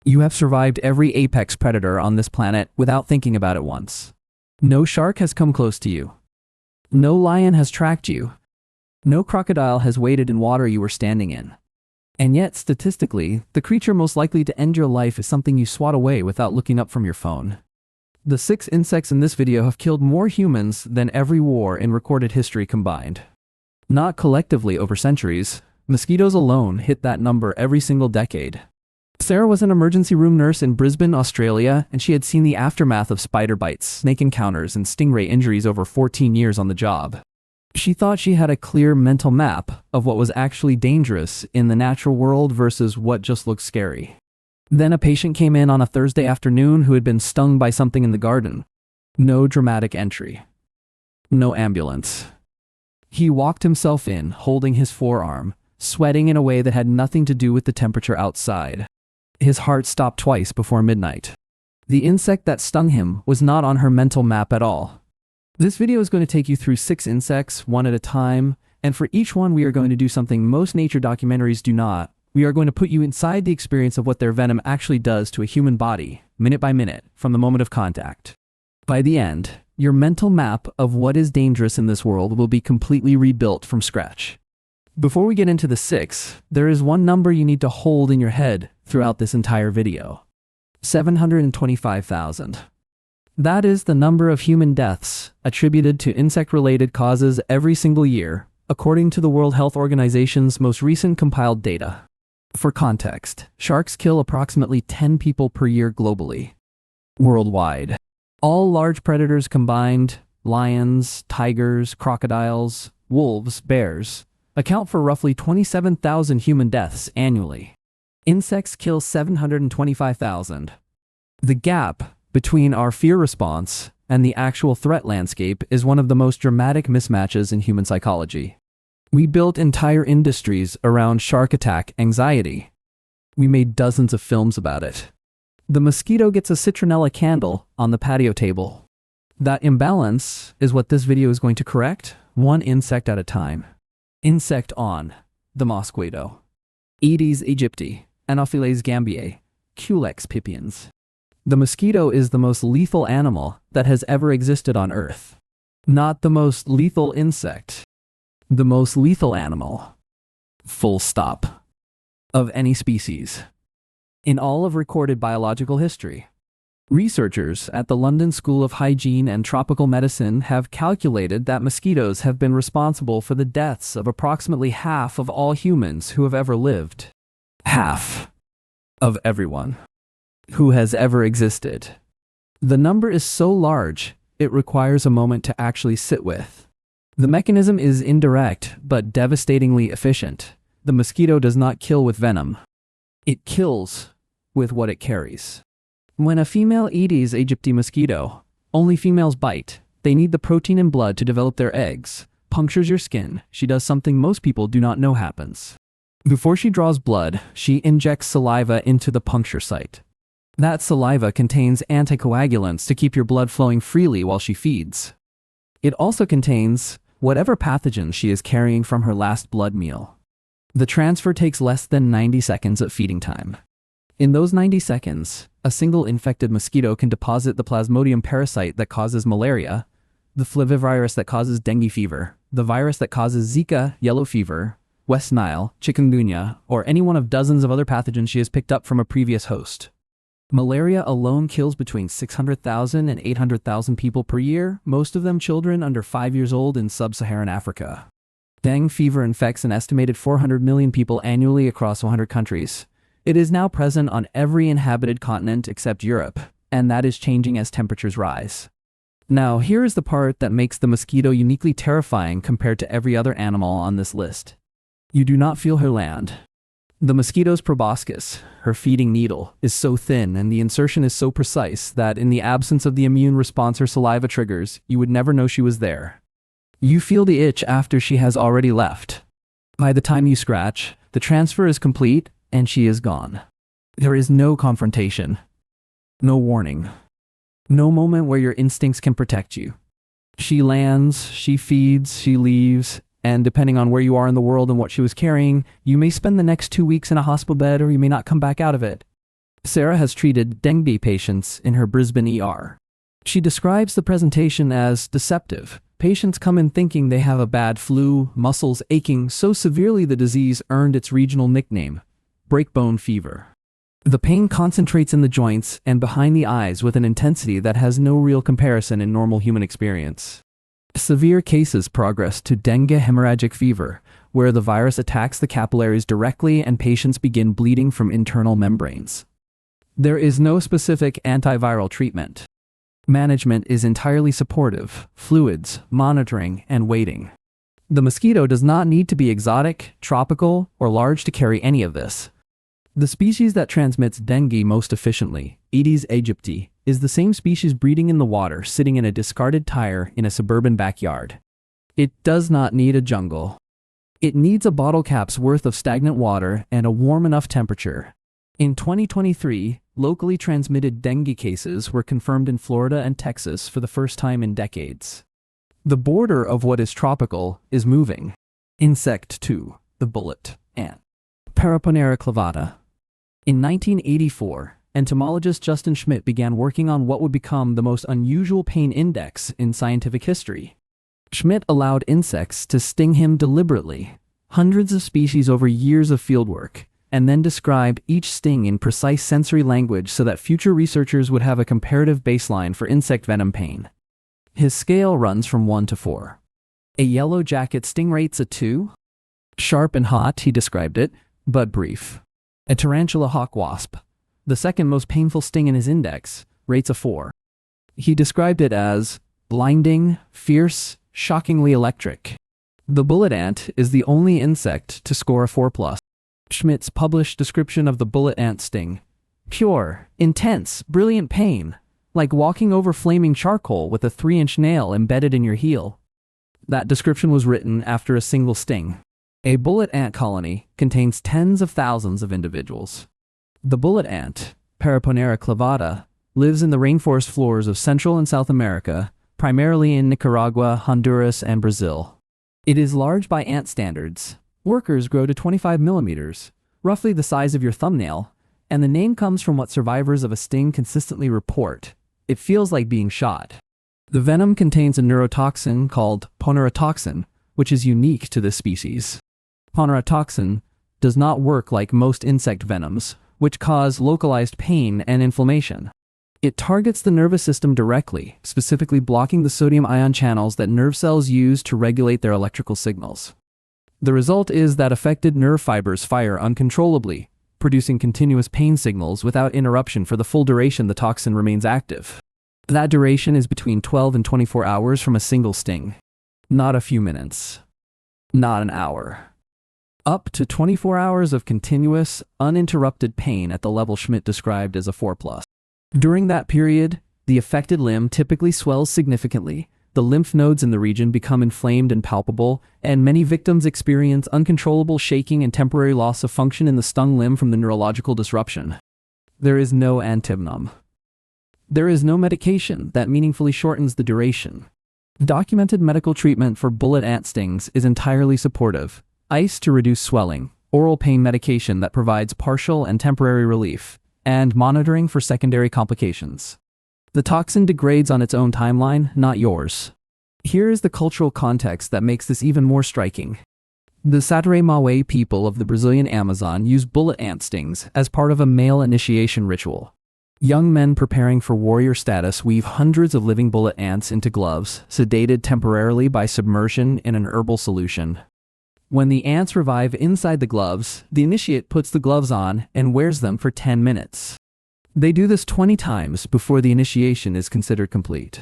You have survived every apex predator on this planet without thinking about it once. No shark has come close to you. No lion has tracked you. No crocodile has waded in water you were standing in. And yet, statistically, the creature most likely to end your life is something you swat away without looking up from your phone. The 6 insects in this video have killed more humans than every war in recorded history combined. Not collectively over centuries, mosquitoes alone hit that number every single decade. Sarah was an emergency room nurse in Brisbane, Australia, and she had seen the aftermath of spider bites, snake encounters, and stingray injuries over 14 years on the job. She thought she had a clear mental map of what was actually dangerous in the natural world versus what just looked scary. Then a patient came in on a Thursday afternoon who had been stung by something in the garden. No dramatic entry. No ambulance. He walked himself in, holding his forearm, sweating in a way that had nothing to do with the temperature outside. His heart stopped twice before midnight. The insect that stung him was not on her mental map at all. This video is going to take you through 6 insects, one at a time, and for each one we are going to do something most nature documentaries do not. We are going to put you inside the experience of what their venom actually does to a human body, minute by minute, from the moment of contact. By the end, your mental map of what is dangerous in this world will be completely rebuilt from scratch. Before we get into the 6, there is one number you need to hold in your head throughout this entire video. 725,000. That is the number of human deaths attributed to insect-related causes every single year, according to the World Health Organization's most recent compiled data. For context, sharks kill approximately 10 people per year globally. Worldwide. All large predators combined, lions, tigers, crocodiles, wolves, bears, account for roughly 27,000 human deaths annually. Insects kill 725,000. The gap between our fear response and the actual threat landscape is one of the most dramatic mismatches in human psychology. We built entire industries around shark attack anxiety. We made dozens of films about it. The mosquito gets a citronella candle on the patio table. That imbalance is what this video is going to correct, one insect at a time. Insect on, the mosquito. Aedes aegypti, Anopheles gambiae, Culex pipiens. The mosquito is the most lethal animal that has ever existed on Earth. Not the most lethal insect. The most lethal animal. Full stop. Of any species. In all of recorded biological history. Researchers at the London School of Hygiene and Tropical Medicine have calculated that mosquitoes have been responsible for the deaths of approximately half of all humans who have ever lived. Half of everyone who has ever existed. The number is so large, it requires a moment to actually sit with. The mechanism is indirect, but devastatingly efficient. The mosquito does not kill with venom. It kills with what it carries. When a female Aedes aegypti mosquito, only females bite, they need the protein in blood to develop their eggs, punctures your skin, she does something most people do not know happens. Before she draws blood, she injects saliva into the puncture site. That saliva contains anticoagulants to keep your blood flowing freely while she feeds. It also contains whatever pathogen she is carrying from her last blood meal. The transfer takes less than 90 seconds of feeding time. In those 90 seconds, a single infected mosquito can deposit the Plasmodium parasite that causes malaria, the flavivirus that causes dengue fever, the virus that causes Zika, yellow fever, West Nile, chikungunya, or any one of dozens of other pathogens she has picked up from a previous host. Malaria alone kills between 600,000 and 800,000 people per year, most of them children under 5 years old in sub-Saharan Africa. Dengue fever infects an estimated 400 million people annually across 100 countries. It is now present on every inhabited continent except Europe, and that is changing as temperatures rise. Now, here is the part that makes the mosquito uniquely terrifying compared to every other animal on this list. You do not feel her land. The mosquito's proboscis, her feeding needle, is so thin and the insertion is so precise that in the absence of the immune response her saliva triggers, you would never know she was there. You feel the itch after she has already left. By the time you scratch, the transfer is complete and she is gone. There is no confrontation. No warning. No moment where your instincts can protect you. She lands, she feeds, she leaves, and depending on where you are in the world and what she was carrying, you may spend the next 2 weeks in a hospital bed or you may not come back out of it. Sarah has treated dengue patients in her Brisbane ER. She describes the presentation as deceptive. Patients come in thinking they have a bad flu, muscles aching so severely the disease earned its regional nickname, breakbone fever. The pain concentrates in the joints and behind the eyes with an intensity that has no real comparison in normal human experience. Severe cases progress to dengue hemorrhagic fever, where the virus attacks the capillaries directly and patients begin bleeding from internal membranes. There is no specific antiviral treatment. Management is entirely supportive, fluids, monitoring, and waiting. The mosquito does not need to be exotic, tropical, or large to carry any of this. The species that transmits dengue most efficiently, Aedes aegypti, is the same species breeding in the water sitting in a discarded tire in a suburban backyard. It does not need a jungle. It needs a bottle cap's worth of stagnant water and a warm enough temperature. In 2023, locally transmitted dengue cases were confirmed in Florida and Texas for the first time in decades. The border of what is tropical is moving. Insect 2, the bullet ant. Paraponera clavata. In 1984, entomologist Justin Schmidt began working on what would become the most unusual pain index in scientific history. Schmidt allowed insects to sting him deliberately, hundreds of species over years of fieldwork, and then described each sting in precise sensory language so that future researchers would have a comparative baseline for insect venom pain. His scale runs from 1 to 4. A yellow jacket sting rates a 2. Sharp and hot, he described it, but brief. A tarantula hawk wasp, the second most painful sting in his index, rates a 4. He described it as blinding, fierce, shockingly electric. The bullet ant is the only insect to score a 4+. Schmidt's published description of the bullet ant sting: pure, intense, brilliant pain, like walking over flaming charcoal with a 3-inch nail embedded in your heel. That description was written after a single sting. A bullet ant colony contains tens of thousands of individuals. The bullet ant, Paraponera clavata, lives in the rainforest floors of Central and South America, primarily in Nicaragua, Honduras, and Brazil. It is large by ant standards. Workers grow to 25 millimeters, roughly the size of your thumbnail, and the name comes from what survivors of a sting consistently report: it feels like being shot. The venom contains a neurotoxin called ponerotoxin, which is unique to this species. Ponerotoxin does not work like most insect venoms, which cause localized pain and inflammation. It targets the nervous system directly, specifically blocking the sodium ion channels that nerve cells use to regulate their electrical signals. The result is that affected nerve fibers fire uncontrollably, producing continuous pain signals without interruption for the full duration the toxin remains active. That duration is between 12 and 24 hours from a single sting. Not a few minutes. Not an hour. Up to 24 hours of continuous, uninterrupted pain at the level Schmidt described as a 4+. During that period, the affected limb typically swells significantly, the lymph nodes in the region become inflamed and palpable, and many victims experience uncontrollable shaking and temporary loss of function in the stung limb from the neurological disruption. There is no antivenom. There is no medication that meaningfully shortens the duration. Documented medical treatment for bullet ant stings is entirely supportive: ice to reduce swelling, oral pain medication that provides partial and temporary relief, and monitoring for secondary complications. The toxin degrades on its own timeline, not yours. Here is the cultural context that makes this even more striking. The Sateré-Mawe people of the Brazilian Amazon use bullet ant stings as part of a male initiation ritual. Young men preparing for warrior status weave hundreds of living bullet ants into gloves, sedated temporarily by submersion in an herbal solution. When the ants revive inside the gloves, the initiate puts the gloves on and wears them for 10 minutes. They do this 20 times before the initiation is considered complete.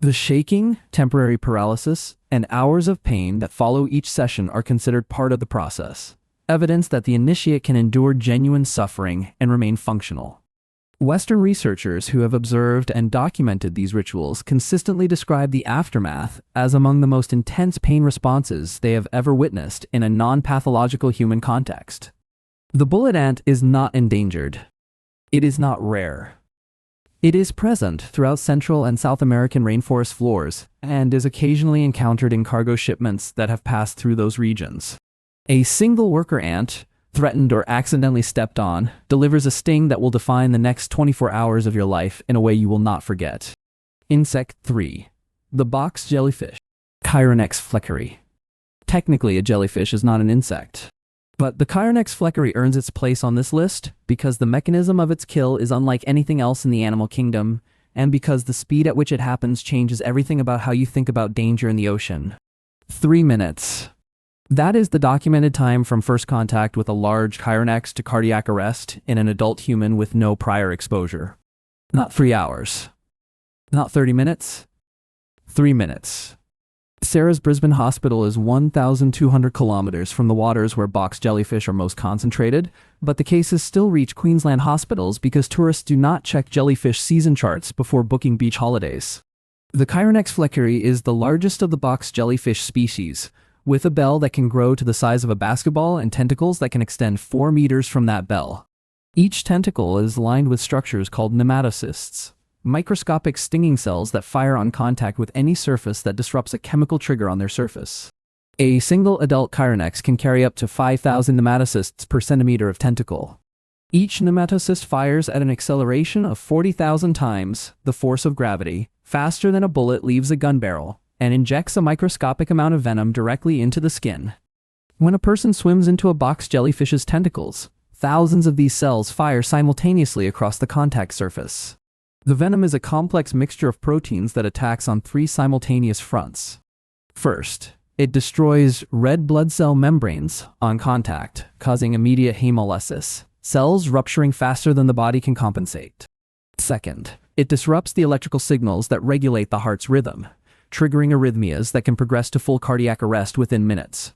The shaking, temporary paralysis, and hours of pain that follow each session are considered part of the process, evidence that the initiate can endure genuine suffering and remain functional. Western researchers who have observed and documented these rituals consistently describe the aftermath as among the most intense pain responses they have ever witnessed in a non-pathological human context. The bullet ant is not endangered. It is not rare. It is present throughout Central and South American rainforest floors and is occasionally encountered in cargo shipments that have passed through those regions. A single worker ant, threatened, or accidentally stepped on, delivers a sting that will define the next 24 hours of your life in a way you will not forget. Insect 3. The box jellyfish. Chironex fleckeri. Technically, a jellyfish is not an insect. But the Chironex fleckeri earns its place on this list because the mechanism of its kill is unlike anything else in the animal kingdom, and because the speed at which it happens changes everything about how you think about danger in the ocean. 3 minutes. That is the documented time from first contact with a large Chironex to cardiac arrest in an adult human with no prior exposure. Not 3 hours. Not 30 minutes. 3 minutes. Sarah's Brisbane Hospital is 1,200 kilometers from the waters where box jellyfish are most concentrated, but the cases still reach Queensland hospitals because tourists do not check jellyfish season charts before booking beach holidays. The Chironex fleckeri is the largest of the box jellyfish species, with a bell that can grow to the size of a basketball and tentacles that can extend 4 meters from that bell. Each tentacle is lined with structures called nematocysts, microscopic stinging cells that fire on contact with any surface that disrupts a chemical trigger on their surface. A single adult Chironex can carry up to 5,000 nematocysts per centimeter of tentacle. Each nematocyst fires at an acceleration of 40,000 times the force of gravity, faster than a bullet leaves a gun barrel, and injects a microscopic amount of venom directly into the skin. When a person swims into a box jellyfish's tentacles, thousands of these cells fire simultaneously across the contact surface. The venom is a complex mixture of proteins that attacks on 3 simultaneous fronts. First, it destroys red blood cell membranes on contact, causing immediate hemolysis, cells rupturing faster than the body can compensate. Second, it disrupts the electrical signals that regulate the heart's rhythm, triggering arrhythmias that can progress to full cardiac arrest within minutes.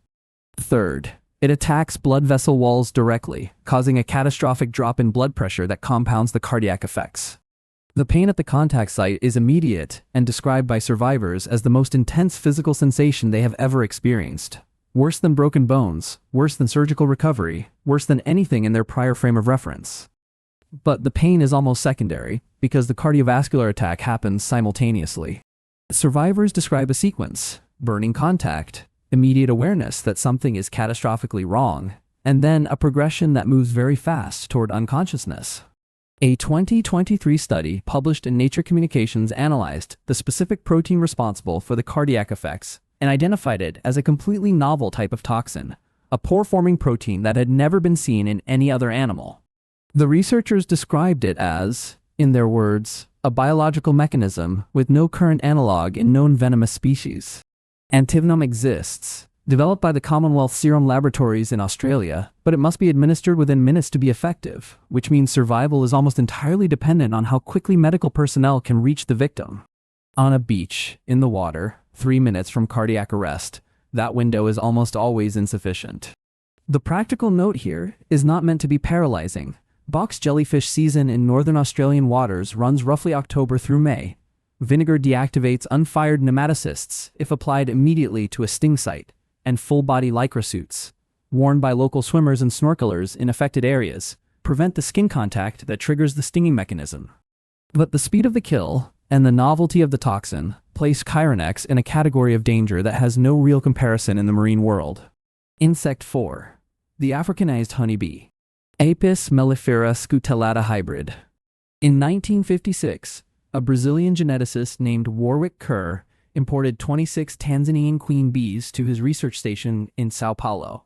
Third, it attacks blood vessel walls directly, causing a catastrophic drop in blood pressure that compounds the cardiac effects. The pain at the contact site is immediate and described by survivors as the most intense physical sensation they have ever experienced. Worse than broken bones, worse than surgical recovery, worse than anything in their prior frame of reference. But the pain is almost secondary, because the cardiovascular attack happens simultaneously. Survivors describe a sequence: burning contact, immediate awareness that something is catastrophically wrong, and then a progression that moves very fast toward unconsciousness. A 2023 study published in Nature Communications analyzed the specific protein responsible for the cardiac effects and identified it as a completely novel type of toxin, a pore-forming protein that had never been seen in any other animal. The researchers described it as, in their words, a biological mechanism with no current analog in known venomous species. Antivenom exists, developed by the Commonwealth Serum Laboratories in Australia, but it must be administered within minutes to be effective, which means survival is almost entirely dependent on how quickly medical personnel can reach the victim. On a beach, in the water, 3 minutes from cardiac arrest, that window is almost always insufficient. The practical note here is not meant to be paralyzing. Box jellyfish season in northern Australian waters runs roughly October through May. Vinegar deactivates unfired nematocysts if applied immediately to a sting site, and full-body lycra suits, worn by local swimmers and snorkelers in affected areas, prevent the skin contact that triggers the stinging mechanism. But the speed of the kill and the novelty of the toxin place Chironex in a category of danger that has no real comparison in the marine world. Insect 4. The Africanized honeybee. Apis mellifera scutellata hybrid. In 1956, a Brazilian geneticist named Warwick Kerr imported 26 Tanzanian queen bees to his research station in Sao Paulo.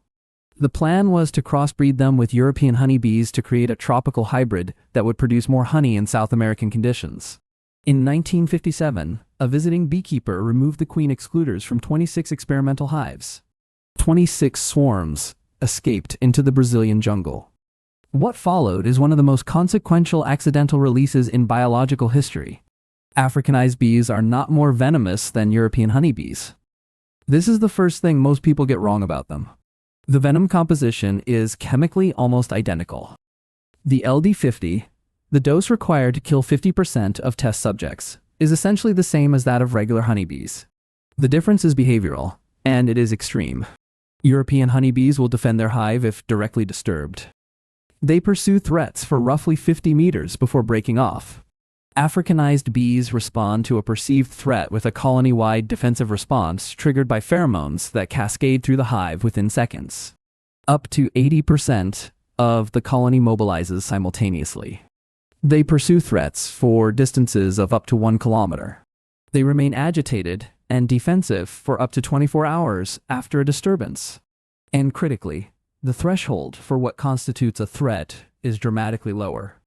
The plan was to crossbreed them with European honeybees to create a tropical hybrid that would produce more honey in South American conditions. In 1957, a visiting beekeeper removed the queen excluders from 26 experimental hives. 26 swarms escaped into the Brazilian jungle. What followed is one of the most consequential accidental releases in biological history. Africanized bees are not more venomous than European honeybees. This is the first thing most people get wrong about them. The venom composition is chemically almost identical. The LD50, the dose required to kill 50% of test subjects, is essentially the same as that of regular honeybees. The difference is behavioral, and it is extreme. European honeybees will defend their hive if directly disturbed. They pursue threats for roughly 50 meters before breaking off. Africanized bees respond to a perceived threat with a colony-wide defensive response triggered by pheromones that cascade through the hive within seconds. Up to 80% of the colony mobilizes simultaneously. They pursue threats for distances of up to 1 kilometer. They remain agitated and defensive for up to 24 hours after a disturbance. And critically, the threshold for what constitutes a threat is dramatically lower.